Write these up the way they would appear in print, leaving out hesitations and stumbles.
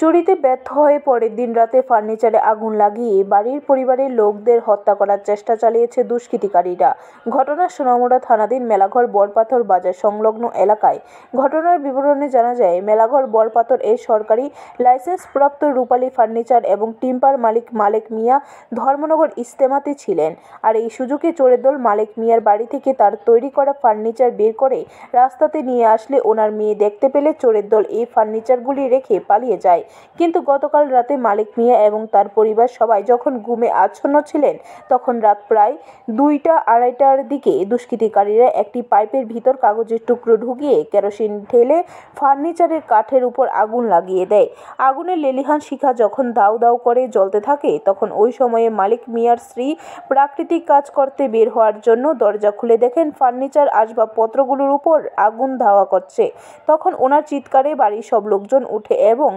চুরিতে ব্যর্থ হয়ে পরের দিন রাতে ফার্নিচারে আগুন লাগিয়ে বাড়ির পরিবারের লোকদের হত্যা করার চেষ্টা চালিয়েছে দুষ্কৃতিকারীরা। ঘটনার সোনামুড়া থানাধীন মেলাঘর বরপাথর বাজার সংলগ্ন এলাকায়। ঘটনার বিবরণে জানা যায়, মেলাঘর বরপাথর এর সরকারি লাইসেন্সপ্রাপ্ত রূপালী ফার্নিচার এবং টিম্পার মালিক মালেক মিয়া ধর্মনগর ইজতেমাতে ছিলেন। আর এই সুযোগে চোরের দল মালেক মিয়ার বাড়ি থেকে তার তৈরি করা ফার্নিচার বের করে রাস্তাতে নিয়ে আসলে ওনার মেয়ে দেখতে পেলে চোরের দল এই ফার্নিচারগুলি রেখে পালিয়ে যায়। কিন্তু গতকাল রাতে মালেক মিয়া এবং তার পরিবার সবাই যখন ঘুমে আচ্ছন্ন ছিলেন, তখন রাত প্রায় 2টা-2:30টার দিকে দুষ্কৃতিকারীরা একটি পাইপের ভিতর কাগজের টুকরো ঢুকিয়ে কেরোসিন ঢেলে ফার্নিচারের কাঠের উপর আগুন লাগিয়ে দেয়। আগুনের লেলিহান শিখা যখন দাউ দাউ করে জ্বলতে থাকে, তখন ওই সময়ে মালেক মিয়ার স্ত্রী প্রাকৃতিক কাজ করতে বের হওয়ার জন্য দরজা খুলে দেখেন ফার্নিচার আসবাবপত্রগুলোর উপর আগুন ধাওয়া করছে। তখন ওনার চিৎকারে বাড়ির সব লোকজন উঠে এবং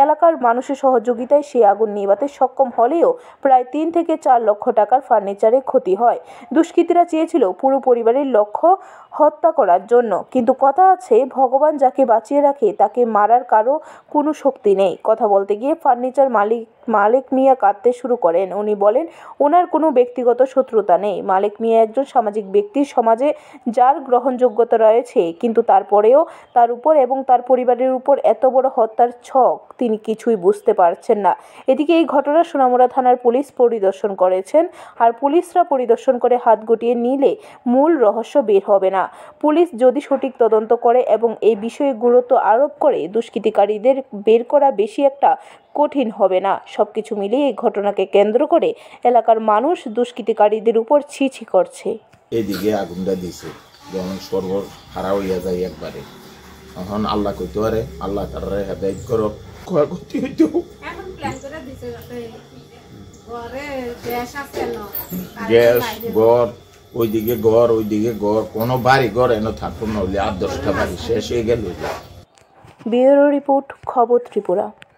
এলাকার মানুষের সহযোগিতায় সেই আগুন নিভাতে সক্ষম হলেও প্রায় 3 থেকে 4 লক্ষ টাকার ফার্নিচারে ক্ষতি হয়। দুষ্কৃতীরা চেয়েছিল পুরো পরিবারের লক্ষ্য হত্যা করার জন্য, কিন্তু কথা আছে, ভগবান যাকে বাঁচিয়ে রাখে তাকে মারার কারো কোনো শক্তি নেই। কথা বলতে গিয়ে ফার্নিচার মালেক মিয়া কাঁদতে শুরু করেন। উনি বলেন, ওনার কোনো ব্যক্তিগত শত্রুতা নেই। মালেক মিয়া একজন সামাজিক ব্যক্তি, সমাজে যার গ্রহণযোগ্যতা রয়েছে, কিন্তু তারপরেও তার উপর এবং তার পরিবারের উপর এত বড় হত্যার ছক তিনি কিছুই বুঝতে পারছেন না। এদিকে এই ঘটনা সোনামুড়া থানার পুলিশ পরিদর্শন করেছেন। আর পুলিশরা পরিদর্শন করে হাত গুটিয়ে নিলে মূল রহস্য বের হবে না। পুলিশ যদি সঠিক তদন্ত করে এবং এই বিষয়ে গুরুত্ব আরোপ করে, দুষ্কৃতিকারীদের বের করা বেশি একটা কঠিন হবে না। সবকিছু মিলিয়ে এই ঘটনাকে কেন্দ্র করে এলাকার মানুষ দুষ্কৃতিকারীদের উপর ছি করছে। এদিকে আগুনটা দিছে, যেমন সর্ব হারা হইয়া যায় একবারে। এখন আল্লাহ কইতে পারে, আল্লাহ তারা হেদায়েত করো। ক্ষয়ক্ষতি হইতো গ্যাস ঘর, ওইদিকে ঘর, কোনো বাড়ি ঘর এনে থাকতো না হলে 8-10টা বাড়ি শেষ হয়ে গেল। ব্যুরো রিপোর্ট, খবর ত্রিপুরা।